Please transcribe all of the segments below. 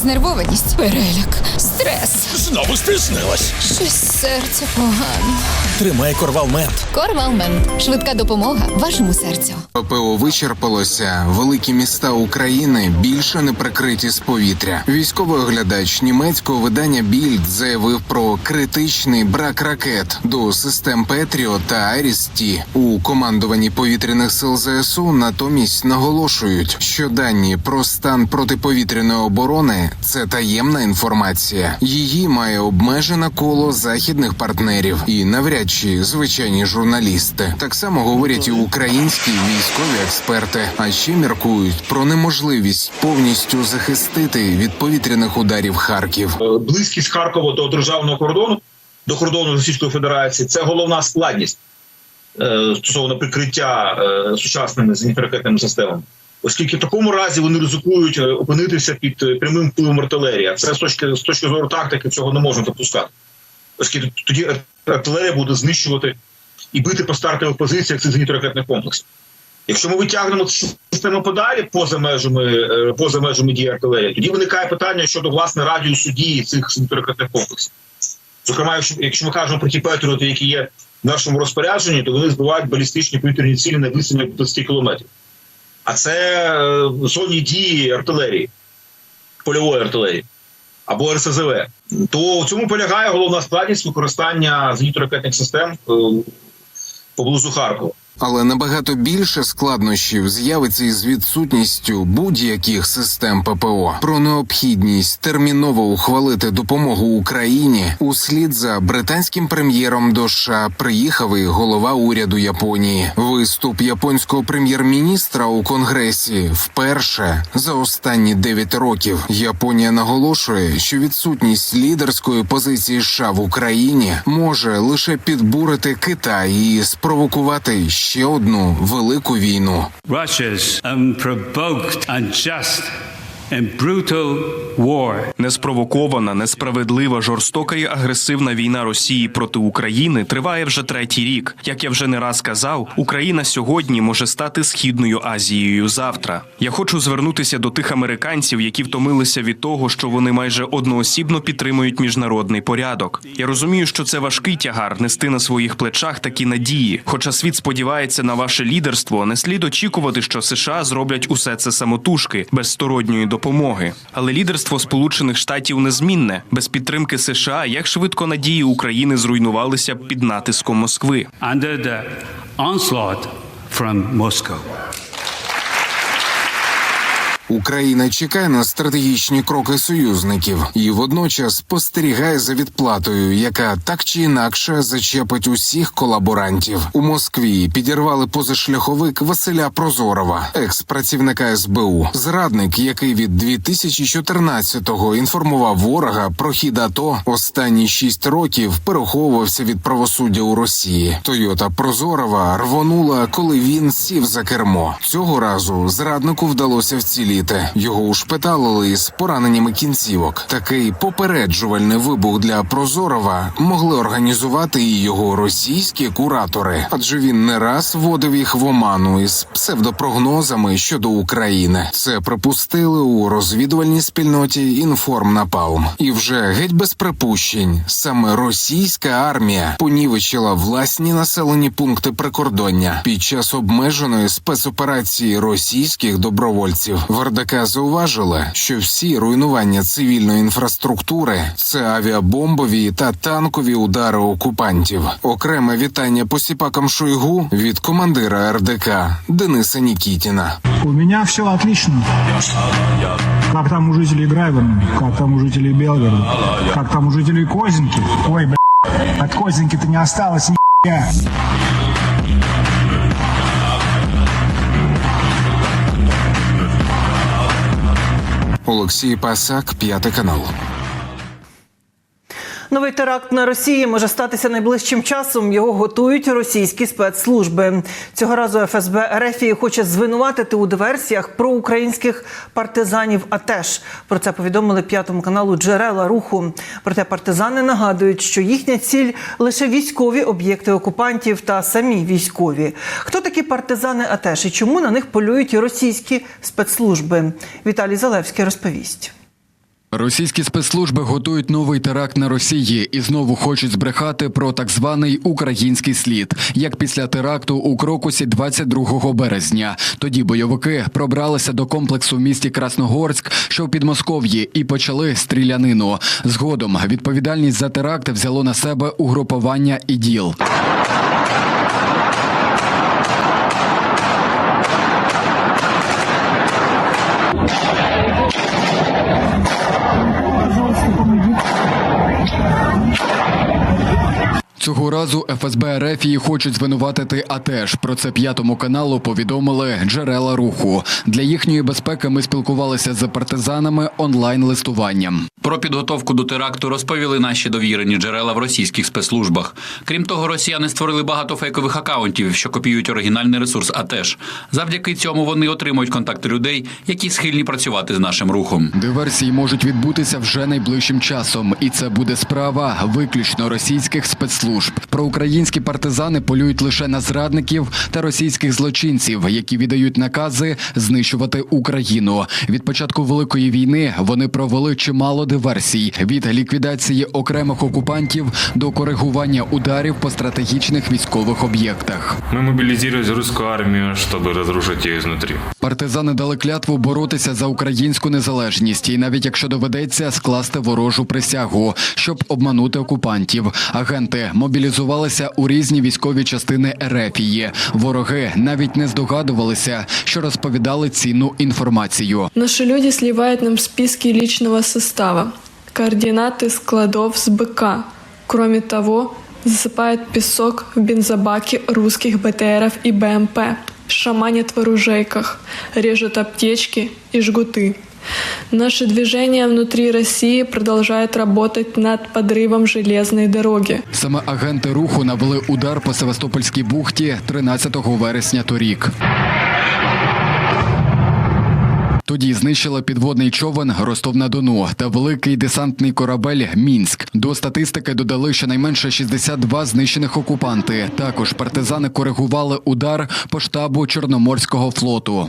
Знервованість, переляк, стрес. Знову спізнилась. Щось серце погано. Тримай Корвалмент. Корвалмент. Швидка допомога вашому серцю. ППО вичерпалося. Великі міста України більше не прикриті з повітря. Військовий оглядач німецького видання Більд заявив про критичний брак ракет до систем Петріот та Айріс-Ті. У командуванні повітряних сил ЗСУ натомість наголошують, що дані про стан протиповітряної оборони – це таємна інформація. Її має обмежене коло західних партнерів і навряд чи звичайні журналісти. Так само говорять і українські військові експерти, а ще міркують про неможливість повністю захистити від повітряних ударів Харків. Близькість Харкова до державного кордону, до кордону Російської Федерації – це головна складність стосовно прикриття сучасними зенітно-ракетними системами. Оскільки в такому разі вони ризикують опинитися під прямим впливом артилерії. А це з точки зору тактики цього не можна допускати. Оскільки тоді артилерія буде знищувати і бити по стартових позиціях цих зенітно-ракетних комплексів. Якщо ми витягнемо цю систему подалі поза межами дії артилерії, тоді виникає питання щодо, власне, радіусу дії цих зенітно-ракетних комплексів. Зокрема, якщо ми кажемо про ті Петріоти, які є в нашому розпорядженні, то вони збивають балістичні повітряні цілі на відстані 20 кілометрів. А це зоні дії артилерії, польової артилерії або РСЗВ. То в цьому полягає головна складність використання зенітно-ракетних систем поблизу Харкова. Але набагато більше складнощів з'явиться із відсутністю будь-яких систем ППО. Про необхідність терміново ухвалити допомогу Україні услід за британським прем'єром до США приїхав і голова уряду Японії. Виступ японського прем'єр-міністра у Конгресі вперше за останні 9 років. Японія наголошує, що відсутність лідерської позиції США в Україні може лише підбурити Китай і спровокувати ще одну велику війну. Russia's unprovoked, unjust and brutal war. Неспровокована, несправедлива, жорстока і агресивна війна Росії проти України триває вже 3-й рік. Як я вже не раз казав, Україна сьогодні може стати Східною Азією завтра. Я хочу звернутися до тих американців, які втомилися від того, що вони майже одноосібно підтримують міжнародний порядок. Я розумію, що це важкий тягар нести на своїх плечах такі надії. Хоча світ сподівається на ваше лідерство, не слід очікувати, що США зроблять усе це самотужки, без сторонньої допомоги. Але лідерство Сполучених Штатів незмінне. Без підтримки США як швидко надії України зруйнувалися б під натиском Москви. Under the onslaught from Moscow. Україна чекає на стратегічні кроки союзників і водночас спостерігає за відплатою, яка так чи інакше зачепить усіх колаборантів. У Москві підірвали позашляховик Василя Прозорова, екс-працівника СБУ. Зрадник, який від 2014-го інформував ворога про хід АТО, останні 6 років переховувався від правосуддя у Росії. Тойота Прозорова рвонула, коли він сів за кермо. Цього разу зраднику вдалося вціліти. Його ушпиталили із пораненнями кінцівок. Такий попереджувальний вибух для Прозорова могли організувати і його російські куратори, адже він не раз вводив їх в оману із псевдопрогнозами щодо України. Це припустили у розвідувальній спільноті «Інформнапалм». І вже геть без припущень саме російська армія понівечила власні населені пункти прикордоння під час обмеженої спецоперації російських добровольців. В РДК зауважили, що всі руйнування цивільної інфраструктури – це авіабомбові та танкові удари окупантів. Окреме вітання посіпакам Шойгу від командира РДК Дениса Нікітіна. У меня все отлично. Как там у жителей Грайворона, как там у жителей Белгорода, как там у жителей Козинки. Ой, от Козинки-то не осталось ни***я. Олексій Пасак, 5 канал. Новий теракт на Росії може статися найближчим часом. Його готують російські спецслужби. Цього разу ФСБ РФ хоче звинуватити у диверсіях проукраїнських партизанів АТЕШ. Про це повідомили 5 каналу джерела руху. Проте партизани нагадують, що їхня ціль – лише військові об'єкти окупантів та самі військові. Хто такі партизани АТЕШ і чому на них полюють російські спецслужби? Віталій Залевський розповість. Російські спецслужби готують новий теракт на Росії і знову хочуть збрехати про так званий український слід, як після теракту у Крокусі 22 березня. Тоді бойовики пробралися до комплексу в місті Красногорськ, що в Підмосков'ї, і почали стрілянину. Згодом відповідальність за теракт взяло на себе угрупування ІДІЛ. Цього разу ФСБ РФ хочуть звинуватити АТЕШ. Про це П'ятому каналу повідомили джерела руху. Для їхньої безпеки ми спілкувалися з партизанами онлайн-листуванням. Про підготовку до теракту розповіли наші довірені джерела в російських спецслужбах. Крім того, росіяни створили багато фейкових акаунтів, що копіюють оригінальний ресурс АТЕШ. Завдяки цьому вони отримують контакти людей, які схильні працювати з нашим рухом. Диверсії можуть відбутися вже найближчим часом, і це буде справа виключно російських спецслужб. Проукраїнські партизани полюють лише на зрадників та російських злочинців, які віддають накази знищувати Україну. Від початку Великої війни вони провели чимало диверсій, від ліквідації окремих окупантів до коригування ударів по стратегічних військових об'єктах. Ми мобілізували російську армію, щоб розрушити її знутрі. Партизани дали клятву боротися за українську незалежність, і навіть якщо доведеться скласти ворожу присягу, щоб обманути окупантів. Агенти мобілізувалися у різні військові частини Ерефії. Вороги навіть не здогадувалися, що розповідали цінну інформацію. Наши люди сливают нам списки личного состава, координаты складов с БК. Кроме того, засыпают песок в бензобаки русских БТРов и БМП, шаманят в оружейках, режут аптечки и жгуты. Наше движение внутри России продолжает работать над подрывом железной дороги. Саме агенти руху навели удар по Севастопольській бухті 13 вересня торік. Тоді знищили підводний човен «Ростов-на-Дону» та великий десантний корабель «Мінськ». До статистики додали щонайменше 62 знищених окупанти. Також партизани коригували удар по штабу Чорноморського флоту.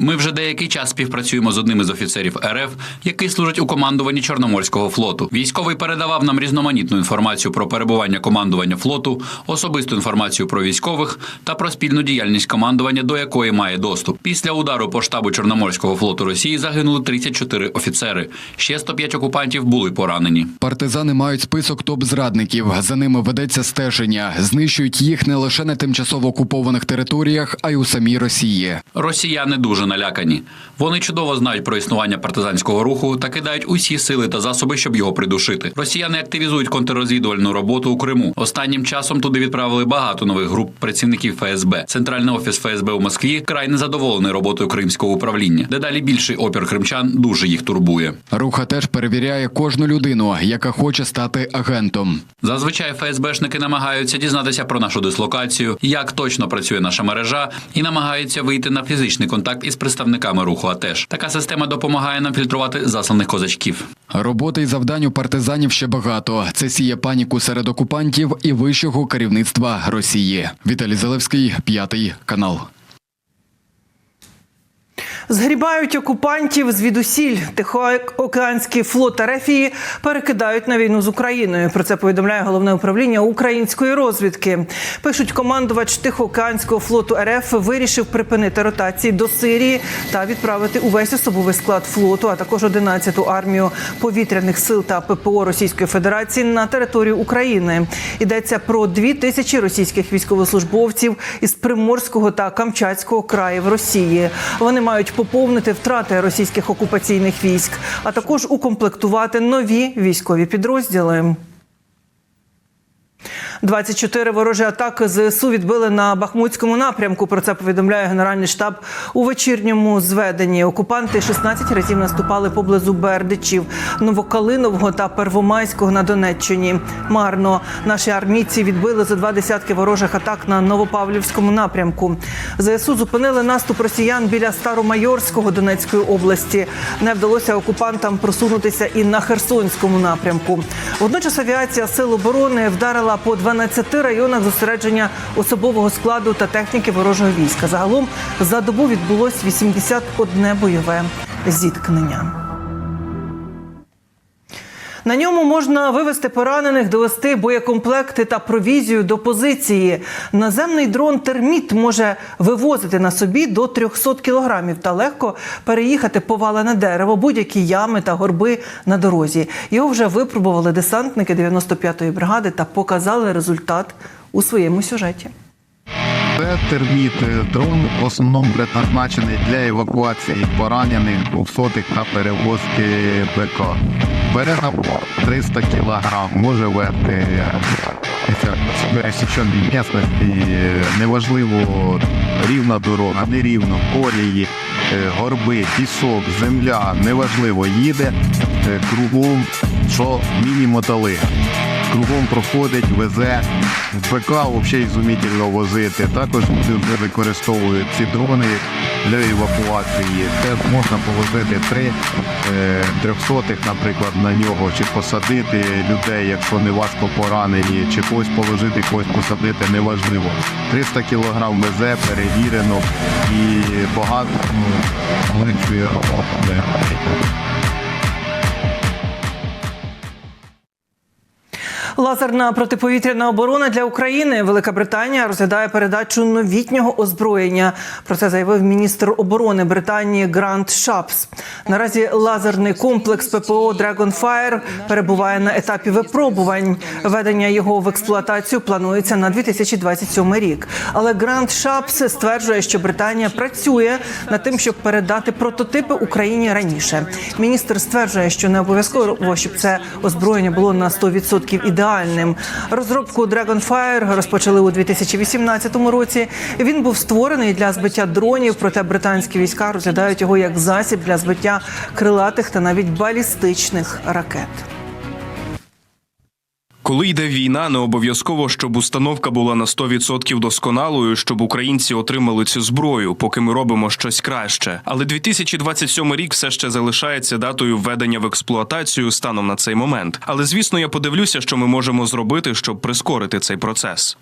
Ми вже деякий час співпрацюємо з одним із офіцерів РФ, який служить у командуванні Чорноморського флоту. Військовий передавав нам різноманітну інформацію про перебування командування флоту, особисту інформацію про військових та про спільну діяльність командування, до якої має доступ. Після удару по штабу Чорноморського флоту Росії загинули 34 офіцери. Ще 105 окупантів були поранені. Партизани мають список топ-зрадників. За ними ведеться стеження. Знищують їх не лише на тимчасово окупованих територіях, а й у самій Росії. Росіяни дуже налякані. Вони чудово знають про існування партизанського руху та кидають усі сили та засоби, щоб його придушити. Росіяни активізують контррозвідувальну роботу у Криму. Останнім часом туди відправили багато нових груп працівників ФСБ. Центральний офіс ФСБ у Москві край незадоволений роботою кримського управління. Дедалі більший опір кримчан дуже їх турбує. Рух теж перевіряє кожну людину, яка хоче стати агентом. Зазвичай ФСБшники намагаються дізнатися про нашу дислокацію, як точно працює наша мережа, і намагаються вийти на фізичний контакт із представниками руху АТЕШ. Така система допомагає нам фільтрувати засланих козачків. Роботи і завдань у партизанів ще багато. Це сіє паніку серед окупантів і вищого керівництва Росії. Віталій Залевський, П'ятий канал. Згрібають окупантів звідусіль. Тихоокеанський флот Ерефії перекидають на війну з Україною. Про це повідомляє Головне управління української розвідки. Пишуть, командувач Тихоокеанського флоту РФ вирішив припинити ротації до Сирії та відправити увесь особовий склад флоту, а також 11-ту армію повітряних сил та ППО Російської Федерації на територію України. Йдеться про 2000 російських військовослужбовців із Приморського та Камчатського країв Росії. Вони мають поповнити втрати російських окупаційних військ, а також укомплектувати нові військові підрозділи. 24 ворожі атаки ЗСУ відбили на Бахмутському напрямку. Про це повідомляє Генеральний штаб у вечірньому зведенні. Окупанти 16 разів наступали поблизу Бердичів, Новокалинового та Первомайського на Донеччині. Марно. Наші армійці відбили за 2 десятки ворожих атак на Новопавлівському напрямку. ЗСУ зупинили наступ росіян біля Старомайорського Донецької області. Не вдалося окупантам просунутися і на Херсонському напрямку. Водночас авіація Сил оборони вдарила по 12 12 районах зосередження особового складу та техніки ворожого війська. Загалом за добу відбулось 81 бойове зіткнення. На ньому можна вивезти поранених, довести боєкомплекти та провізію до позиції. Наземний дрон «Терміт» може вивозити на собі до 300 кілограмів та легко переїхати повалене дерево, будь-які ями та горби на дорозі. Його вже випробували десантники 95-ї бригади та показали результат у своєму сюжеті. Це «Терміт» дрон в основному предназначений для евакуації поранених, двохсотих та перевозки БК. Бере на 300 кг, може вести пересічені місцевості, неважливо рівна дорога, нерівно, колії, горби, пісок, земля, неважливо, їде кругом, що міні-мотолига. Кругом проходить, везе. БК взагалі ізумітельно возити. Також використовують ці дрони для евакуації. Теж можна положити 3 трьохсотих, наприклад, на нього, чи посадити людей, якщо не важко поранені, чи когось положити, когось посадити, неважливо. 300 кг везе, перевірено і багато легшує роботу. Лазерна протиповітряна оборона для України. Велика Британія розглядає передачу новітнього озброєння. Про це заявив міністр оборони Британії Грант Шапс. Наразі лазерний комплекс ППО Dragonfire перебуває на етапі випробувань. Введення його в експлуатацію планується на 2027 рік. Але Грант Шапс стверджує, що Британія працює над тим, щоб передати прототипи Україні раніше. Міністр стверджує, що не обов'язково, щоб це озброєння було на 100% ідеальним. Розробку Dragonfire розпочали у 2018 році. Він був створений для збиття дронів, проте британські війська розглядають його як засіб для збиття крилатих та навіть балістичних ракет. Коли йде війна, не обов'язково, щоб установка була на 100% досконалою, щоб українці отримали цю зброю, поки ми робимо щось краще. Але 2027 рік все ще залишається датою введення в експлуатацію станом на цей момент. Але, звісно, я подивлюся, що ми можемо зробити, щоб прискорити цей процес.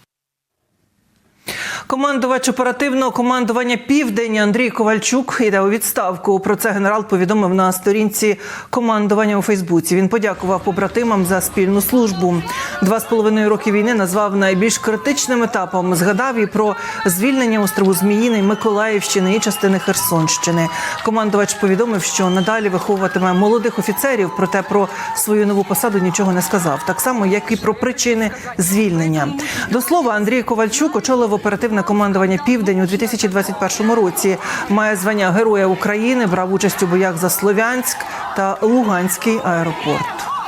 Командувач оперативного командування «Південь» Андрій Ковальчук йде у відставку. Про це генерал повідомив на сторінці командування у Фейсбуці. Він подякував побратимам за спільну службу. 2,5 роки війни назвав найбільш критичним етапом. Згадав і про звільнення острову Зміїний, Миколаївщини і частини Херсонщини. Командувач повідомив, що надалі виховуватиме молодих офіцерів, проте про свою нову посаду нічого не сказав. Так само, як і про причини звільнення. До слова, Андрій Ковальчук очолив оперативне командування «Південь» у 2021 році. Має звання Героя України, брав участь у боях за Слов'янськ та Луганський аеропорт.